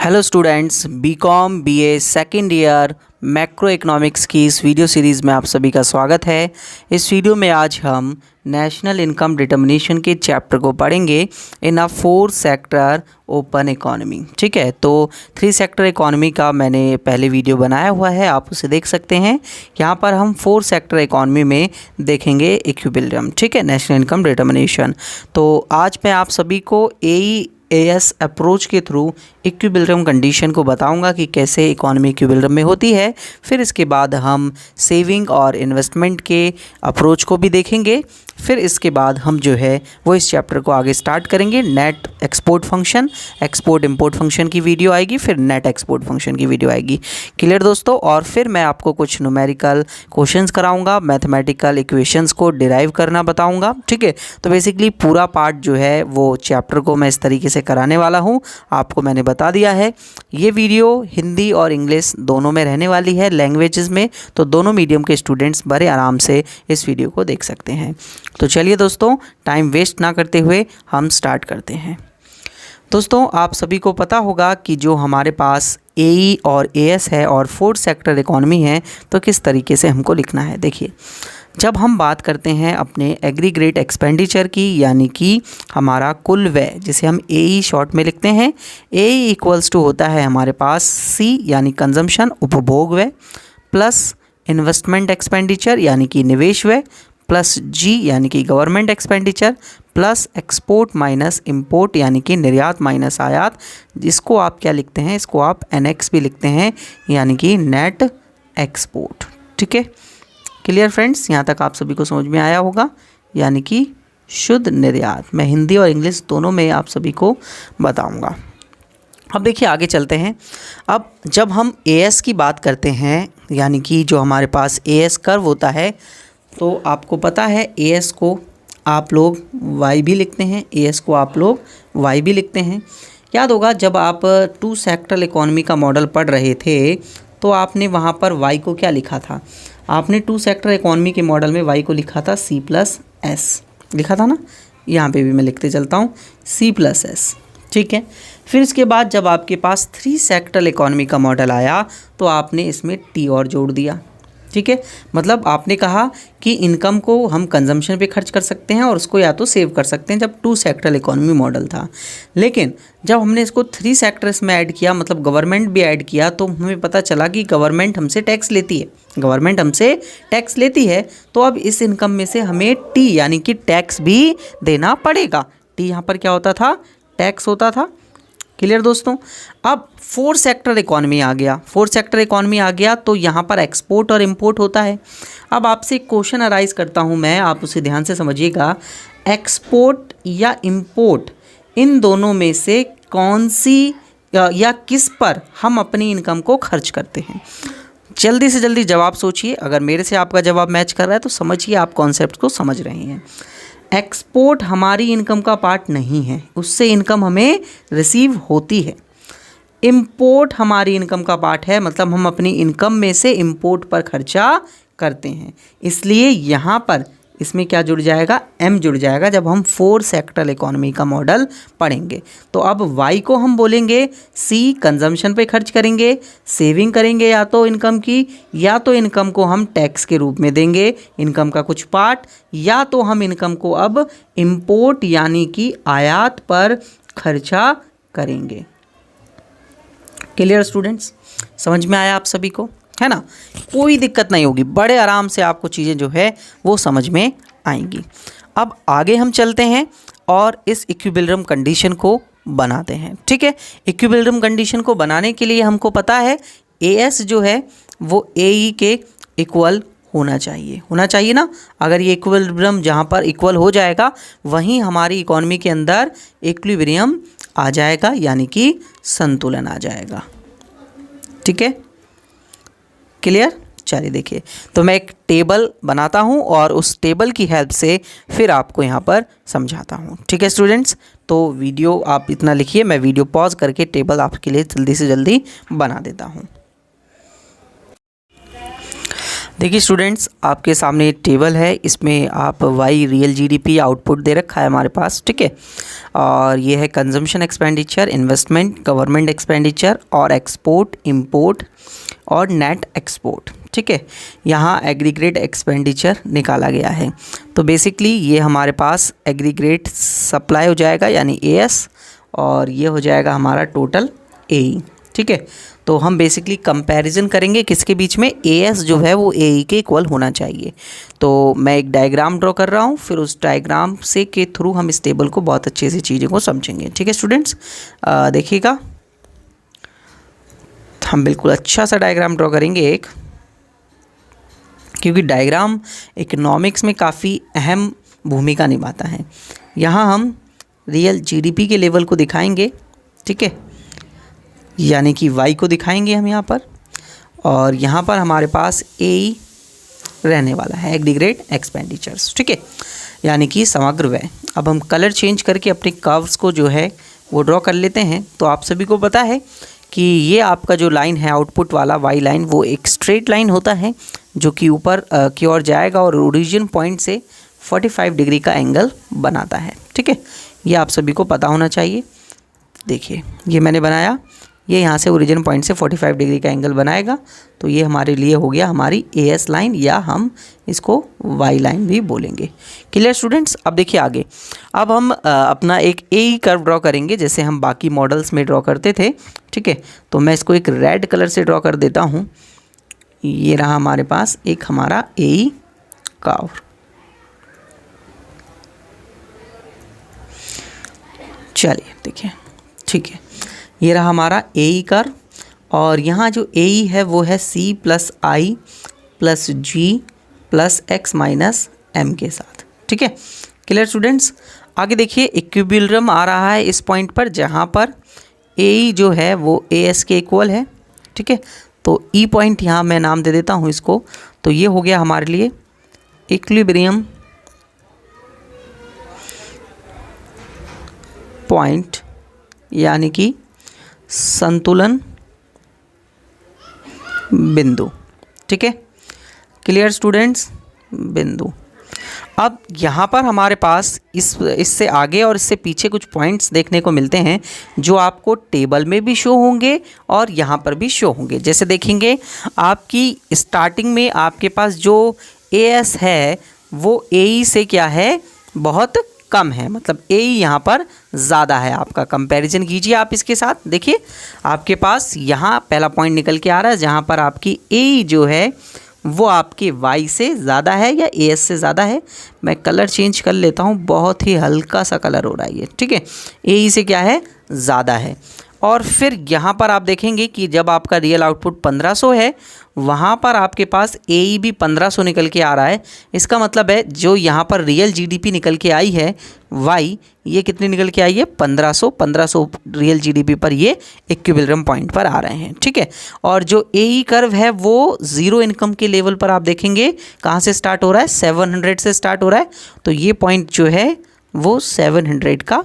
Hello students, BCom BA second year macro economics की इस video series में आप सभी का स्वागत है। इस वीडियो में आज हम नेशनल इनकम डिटर्मिनेशन के चैप्टर को पढ़ेंगे इन अ 4 सेक्टर ओपन इकोनॉमी। ठीक है, तो 3 सेक्टर इकोनॉमी का मैंने पहले वीडियो बनाया हुआ है, आप उसे देख सकते हैं। यहाँ पर हम 4 सेक्टर इकोनॉमी में देखेंगे इक्विलिब्रियम। ठीक है, नेशनल इनकम डिटर्मिनेशन। तो आज मैं आप सभी को AES अप्रोच के थ्रू इक्विलिब्रियम कंडीशन को बताऊंगा कि कैसे इकोनॉमी इक्विलिब्रियम में होती है। फिर इसके बाद हम सेविंग और इन्वेस्टमेंट के अप्रोच को भी देखेंगे। फिर इसके बाद हम जो है वो इस चैप्टर को आगे स्टार्ट करेंगे। Net export function, export import function की वीडियो आएगी, फिर नेट एक्सपोर्ट फंक्शन की वीडियो आएगी। क्लियर दोस्तों? और फिर मैं आपको कुछ न्यूमेरिकल क्वेश्चंस कराऊंगा, मैथमेटिकल इक्वेशंस को डिराइव करना बताऊंगा। ठीक है, तो बेसिकली पूरा पार्ट जो है वो चैप्टर को मैं इस तरीके से कराने वाला हूँ, आपको मैंने बता दिया है। ये वीडियो हिंदी और इंग्लिश दोनों में रहने वाली है, लैंग्वेजेस में, तो दोनों मीडियम के स्टूडेंट्स बड़े आराम से इस वीडियो को देख सकते हैं। तो चलिए दोस्तों, टाइम वेस्ट ना करते हुए हम स्टार्ट करते हैं। दोस्तों, आप सभी को पता होगा कि जो हमारे पास AE और AS है और 4 सेक्टर इकोनॉमी है, तो किस तरीके से हमको लिखना है। देखिए, जब हम बात करते हैं अपने एग्रीगेट एक्सपेंडिचर की, यानी कि हमारा कुल व्यय, जिसे हम AE शॉर्ट में लिखते हैं, AE इक्वल्स टू होता है हमारे पास C यानी कंजम्पशन, उपभोग व्यय, प्लस इन्वेस्टमेंट एक्सपेंडिचर यानी कि निवेश व्यय, प्लस G यानी कि government expenditure, plus export minus import यानी कि निर्यात माइनस आयात। जिसको आप क्या लिखते हैं, इसको आप NX भी लिखते हैं, यानी कि नेट एक्सपोर्ट। ठीक है, क्लियर फ्रेंड्स? यहाँ तक आप सभी को समझ में आया होगा, यानी कि शुद्ध निर्यात। मैं हिंदी और इंग्लिश दोनों में आप सभी को बताऊंगा। अब देखिए, आगे चलते हैं। अब जब हम AS की बात करते हैं, यानी कि जो हमारे पास AS कर्व होता है, तो आपको पता है AS को आप लोग Y भी लिखते हैं, AS को आप लोग Y भी लिखते हैं। याद होगा जब आप 2 सेक्टर इकोनॉमी का मॉडल पढ़ रहे थे, तो आपने वहाँ पर Y को क्या लिखा था? आपने 2 सेक्टर इकोनॉमी के मॉडल में Y को लिखा था C+S, लिखा था ना। यहाँ पे भी मैं लिखते चलता हूँ C+S। ठीक है, फिर इसके बाद जब आपके पास 3 सेक्टर इकोनॉमी का मॉडल आया, तो आपने इसमें T और जोड़ दिया। ठीक है, मतलब आपने कहा कि इनकम को हम कंजम्पशन पे खर्च कर सकते हैं और उसको या तो सेव कर सकते हैं, जब 2 सेक्टर इकोनॉमी मॉडल था। लेकिन जब हमने इसको 3 सेक्टर्स में ऐड किया, मतलब गवर्नमेंट भी ऐड किया, तो हमें पता चला कि गवर्नमेंट हमसे टैक्स लेती है, गवर्नमेंट हमसे टैक्स लेती है। तो अब इस इनकम में से हमें T यानी कि टैक्स भी देना पड़ेगा। T यहाँ पर क्या होता था? टैक्स होता था। क्लियर दोस्तों? अब 4 सेक्टर इकोनॉमी आ गया। 4 सेक्टर इकोनॉमी आ गया तो यहाँ पर एक्सपोर्ट और इंपोर्ट होता है। अब आपसे एक क्वेश्चन अराइज करता हूँ मैं, आप उसे ध्यान से समझिएगा। एक्सपोर्ट या इंपोर्ट, इन दोनों में से कौन सी या किस पर हम अपनी इनकम को खर्च करते हैं? जल्दी से जल्दी जवाब सोचिए। अगर मेरे से आपका जवाब मैच कर रहा है तो समझिए आप कॉन्सेप्ट को समझ रहे हैं। एक्सपोर्ट हमारी इनकम का पार्ट नहीं है, उससे इनकम हमें रिसीव होती है। इंपोर्ट हमारी इनकम का पार्ट है, मतलब हम अपनी इनकम में से इंपोर्ट पर खर्चा करते हैं। इसलिए यहाँ पर इसमें क्या जुड़ जाएगा? M जुड़ जाएगा जब हम 4 सेक्टर इकोनॉमी का मॉडल पढ़ेंगे। तो अब Y को हम बोलेंगे C, कंजम्पशन पे खर्च करेंगे, सेविंग करेंगे या तो इनकम की, या तो इनकम को हम टैक्स के रूप में देंगे, इनकम का कुछ पार्ट, या तो हम इनकम को अब इंपोर्ट यानी कि आयात पर खर्चा करेंगे। Clear students? समझ में आया आप सभी को, है ना? कोई दिक्कत नहीं होगी, बड़े आराम से आपको चीज़ें जो है वो समझ में आएंगी। अब आगे हम चलते हैं और इस इक्विलिब्रियम कंडीशन को बनाते हैं। ठीक है, इक्विलिब्रियम कंडीशन को बनाने के लिए हमको पता है AS जो है वो AE के इक्वल होना चाहिए ना। अगर ये इक्विलिब्रियम जहाँ पर इक्वल हो जाएगा, वहीं हमारी इकोनॉमी के अंदर इक्विलिब्रियम आ जाएगा, यानी कि संतुलन आ जाएगा। ठीक है, क्लियर? चलिए देखिए, तो मैं एक टेबल बनाता हूं और उस टेबल की हेल्प से फिर आपको यहां पर समझाता हूं। ठीक है स्टूडेंट्स? तो वीडियो आप इतना लिखिए, मैं वीडियो पॉज करके टेबल आपके लिए जल्दी से जल्दी बना देता हूं। देखिए स्टूडेंट्स, आपके सामने एक टेबल है, इसमें आप वाई रियल जीडीपी आउटपुट दे रखा है हमारे पास, ठीक है। और ये है consumption expenditure, investment, government expenditure और एक्सपोर्ट, इंपोर्ट और नेट एक्सपोर्ट, ठीक है। यहाँ एग्रीगेट एक्सपेंडिचर निकाला गया है। तो बेसिकली ये हमारे पास एग्रीगेट सप्लाई हो जाएगा यानी एएस, और ये हो जाएगा हमारा टोटल एई, ठीक है। तो हम बेसिकली कंपैरिजन करेंगे किसके बीच में, एएस जो है वो एई के इक्वल होना चाहिए। तो मैं एक डायग्राम ड्रॉ कर रहा हूँ, फिर उस डायग्राम से के थ्रू हम इस टेबल को बहुत अच्छे से चीज़ों को समझेंगे, ठीक है स्टूडेंट्स। देखिएगा, हम बिल्कुल अच्छा सा डायग्राम ड्रॉ करेंगे एक, क्योंकि डायग्राम इकोनॉमिक्स में काफ़ी अहम भूमिका निभाता है। यहाँ हम रियल जीडीपी के लेवल को दिखाएंगे, ठीक है, यानी कि वाई को दिखाएंगे हम यहाँ पर, और यहाँ पर हमारे पास ए रहने वाला है, एग्रीगेट एक्सपेंडिचर्स, ठीक है, यानी कि समग्र व्यय। अब हम कलर चेंज करके अपने कर्व्स को जो है वो ड्रॉ कर लेते हैं। तो आप सभी को पता है कि ये आपका जो लाइन है आउटपुट वाला वाई लाइन, वो एक स्ट्रेट लाइन होता है जो कि ऊपर की ओर जाएगा और ओरिजिन पॉइंट से 45 डिग्री का एंगल बनाता है, ठीक है। ये आप सभी को पता होना चाहिए। देखिए, ये मैंने बनाया, ये यहाँ से ओरिजिन पॉइंट से 45 डिग्री का एंगल बनाएगा। तो ये हमारे लिए हो गया हमारी एएस लाइन, या हम इसको वाई लाइन भी बोलेंगे। Clear students. अब देखिए आगे, अब हम अपना एक ए कर्व ड्रॉ करेंगे जैसे हम बाकी मॉडल्स में ड्रॉ करते थे, ठीक है। तो मैं इसको एक रेड कलर से ड्रॉ कर देता हूँ। ये रहा हमारे पास एक हमारा ए कर्व, चलिए देखिए, ठीक है। ये रहा हमारा ए कर्व, और यहाँ जो ए है वो है सी प्लस आई प्लस जी प्लस एक्स माइनस एम के साथ, ठीक है। Clear students. आगे देखिए, इक्विलिब्रियम आ रहा है इस पॉइंट पर जहाँ पर ए जो है वो ए एस के इक्वल है, ठीक है। तो ई पॉइंट यहाँ मैं नाम दे देता हूँ इसको। तो ये हो गया हमारे लिए इक्विलिब्रियम पॉइंट, यानी कि संतुलन बिंदु, ठीक है। क्लियर स्टूडेंट्स, बिंदु। अब यहाँ पर हमारे पास इससे आगे और इससे पीछे कुछ पॉइंट्स देखने को मिलते हैं जो आपको टेबल में भी शो होंगे और यहाँ पर भी शो होंगे। जैसे देखेंगे, आपकी स्टार्टिंग में आपके पास जो एएस है वो एई से क्या है, बहुत कम है, मतलब ए यहाँ पर ज़्यादा है। आपका कंपैरिजन कीजिए आप इसके साथ। देखिए, आपके पास यहाँ पहला पॉइंट निकल के आ रहा है जहाँ पर आपकी ए जो है वो आपके वाई से ज़्यादा है या ए एस से ज़्यादा है। मैं कलर चेंज कर लेता हूँ, बहुत ही हल्का सा कलर हो रहा है ये, ठीक है। ए से क्या है, ज़्यादा है। और फिर यहाँ पर आप देखेंगे कि जब आपका रियल आउटपुट 1500 है, वहाँ पर आपके पास ए भी 1500 निकल के आ रहा है। इसका मतलब है जो यहाँ पर रियल जीडीपी निकल के आई है वाई, ये कितनी निकल के आई है, 1500 रियल जीडीपी पर ये इक्विलिब्रियम पॉइंट पर आ रहे हैं, ठीक है। और जो ए कर्व है वो ज़ीरो इनकम के लेवल पर आप देखेंगे कहाँ से स्टार्ट हो रहा है, 700 से स्टार्ट हो रहा है। तो ये पॉइंट जो है वो 700 का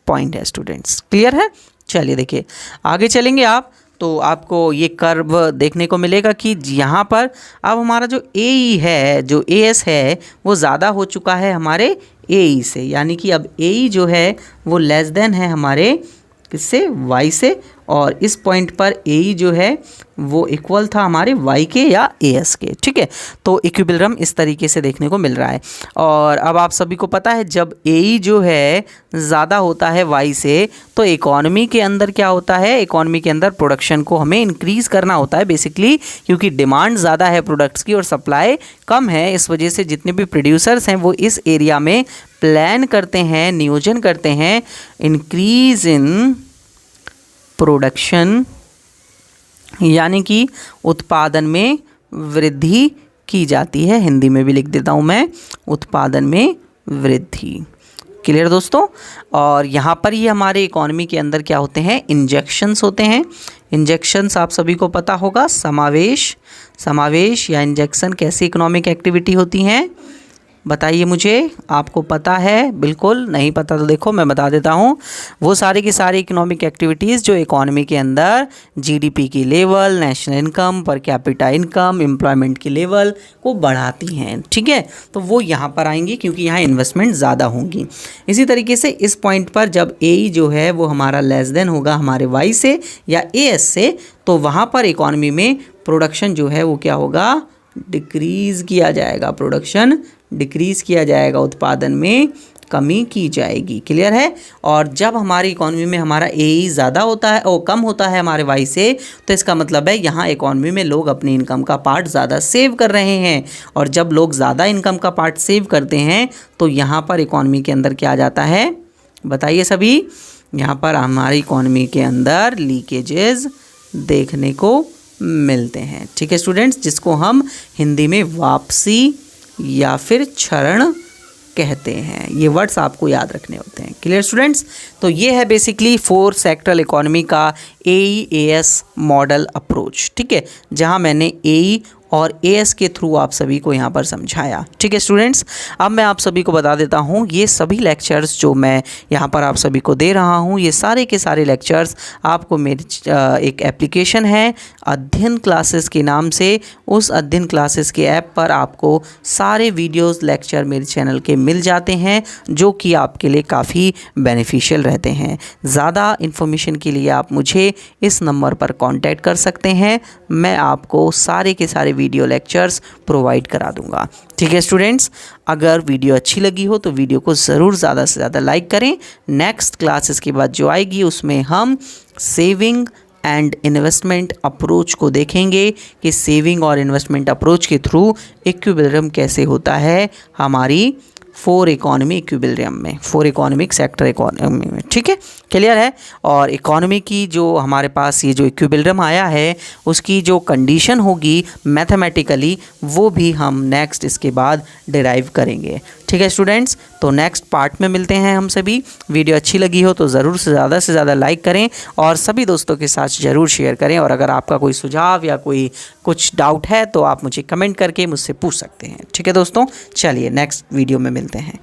पॉइंट है स्टूडेंट्स। क्लियर है। चलिए देखिए, आगे चलेंगे आप तो आपको ये कर्व देखने को मिलेगा कि यहाँ पर अब हमारा जो ए है, जो ए एस है वो ज़्यादा हो चुका है हमारे ए से, यानी कि अब ए जो है वो लेस देन है हमारे किससे, वाई से। और इस पॉइंट पर ए जो है वो इक्वल था हमारे वाई के या ए एस के, ठीक है। तो इक्विलिब्रियम इस तरीके से देखने को मिल रहा है। और अब आप सभी को पता है जब ए जो है ज़्यादा होता है वाई से, तो इकोनॉमी के अंदर क्या होता है, इकोनॉमी के अंदर प्रोडक्शन को हमें इंक्रीज़ करना होता है बेसिकली, क्योंकि डिमांड ज़्यादा है प्रोडक्ट्स की और सप्लाई कम है। इस वजह से जितने भी प्रोड्यूसर्स हैं वो इस एरिया में प्लान करते हैं, नियोजन करते हैं, इंक्रीज़ इन प्रोडक्शन, यानी कि उत्पादन में वृद्धि की जाती है। हिंदी में भी लिख देता हूँ मैं, उत्पादन में वृद्धि। क्लियर दोस्तों। और यहाँ पर ये हमारे इकोनॉमी के अंदर क्या होते हैं, इंजेक्शंस होते हैं। इंजेक्शंस आप सभी को पता होगा, समावेश या इंजेक्शन कैसी इकोनॉमिक एक्टिविटी होती हैं, बताइए मुझे, आपको पता है? बिल्कुल नहीं पता तो देखो मैं बता देता हूँ। वो सारी की सारी इकोनॉमिक एक्टिविटीज़ जो इकोनॉमी के अंदर जीडीपी की level, national income, per capita income, employment की लेवल को बढ़ाती हैं, ठीक है, तो वो यहाँ पर आएंगी क्योंकि यहाँ इन्वेस्टमेंट ज़्यादा होंगी। इसी तरीके से इस पॉइंट पर जब ए जो है वो हमारा लेस देन होगा हमारे वाई से या ए एस से, तो वहाँ पर इकोनॉमी में प्रोडक्शन जो है वो क्या होगा? डिक्रीज़ किया जाएगा, प्रोडक्शन डिक्रीज़ किया जाएगा, उत्पादन में कमी की जाएगी। क्लियर है? और जब हमारी इकोनॉमी में हमारा ए ज़्यादा होता है और कम होता है हमारे वाई से, तो इसका मतलब है यहाँ इकोनॉमी में लोग अपनी इनकम का पार्ट ज़्यादा सेव कर रहे हैं। और जब लोग ज़्यादा इनकम का पार्ट सेव करते हैं तो यहाँ पर इकोनॉमी के अंदर क्या आ जाता है? बताइए सभी। यहाँ पर हमारी इकोनॉमी के अंदर लीकेजेस देखने को मिलते हैं। ठीक है स्टूडेंट्स, जिसको हम हिंदी में वापसी या फिर क्षरण कहते हैं। ये वर्ड्स आपको याद रखने होते हैं। Clear students? तो ये है बेसिकली 4 सेक्टरल इकोनॉमी का AEAS मॉडल अप्रोच, ठीक है, जहां मैंने AE और AS के थ्रू आप सभी को यहाँ पर समझाया। ठीक है स्टूडेंट्स, अब मैं आप सभी को बता देता हूँ ये सभी लेक्चर्स जो मैं यहाँ पर आप सभी को दे रहा हूँ, ये सारे के सारे लेक्चर्स आपको मेरी एक एप्लीकेशन है अध्ययन क्लासेस के नाम से, उस अध्ययन क्लासेस के ऐप पर आपको सारे वीडियोस लेक्चर मेरे चैनल के मिल जाते हैं, जो कि आपके लिए काफ़ी बेनिफिशियल रहते हैं। ज़्यादा इन्फॉर्मेशन के लिए आप मुझे इस नंबर पर कांटेक्ट कर सकते हैं, मैं आपको सारे के सारे वीडियो लेक्चर्स प्रोवाइड करा दूंगा। ठीक है स्टूडेंट्स, अगर वीडियो अच्छी लगी हो तो वीडियो को ज़रूर ज़्यादा से ज़्यादा लाइक करें। नेक्स्ट क्लासेस के बाद जो आएगी उसमें हम सेविंग एंड इन्वेस्टमेंट अप्रोच को देखेंगे कि सेविंग और इन्वेस्टमेंट अप्रोच के थ्रू इक्विलिब्रियम कैसे होता है हमारी 4 इकोनॉमी इक्विलिब्रियम में, 4 इकोनॉमिक सेक्टर इकोनॉमी में। ठीक है, क्लियर है? और इकोनॉमी की जो हमारे पास ये जो इक्विलिब्रियम आया है उसकी जो कंडीशन होगी मैथमेटिकली, वो भी हम नेक्स्ट इसके बाद डिराइव करेंगे। ठीक है स्टूडेंट्स, तो नेक्स्ट पार्ट में मिलते हैं हम सभी। वीडियो अच्छी लगी हो तो ज़रूर से ज़्यादा लाइक करें और सभी दोस्तों के साथ ज़रूर शेयर करें। और अगर आपका कोई सुझाव या कोई कुछ डाउट है तो आप मुझे कमेंट करके मुझसे पूछ सकते हैं। ठीक है दोस्तों, चलिए नेक्स्ट वीडियो में मिलते हैं।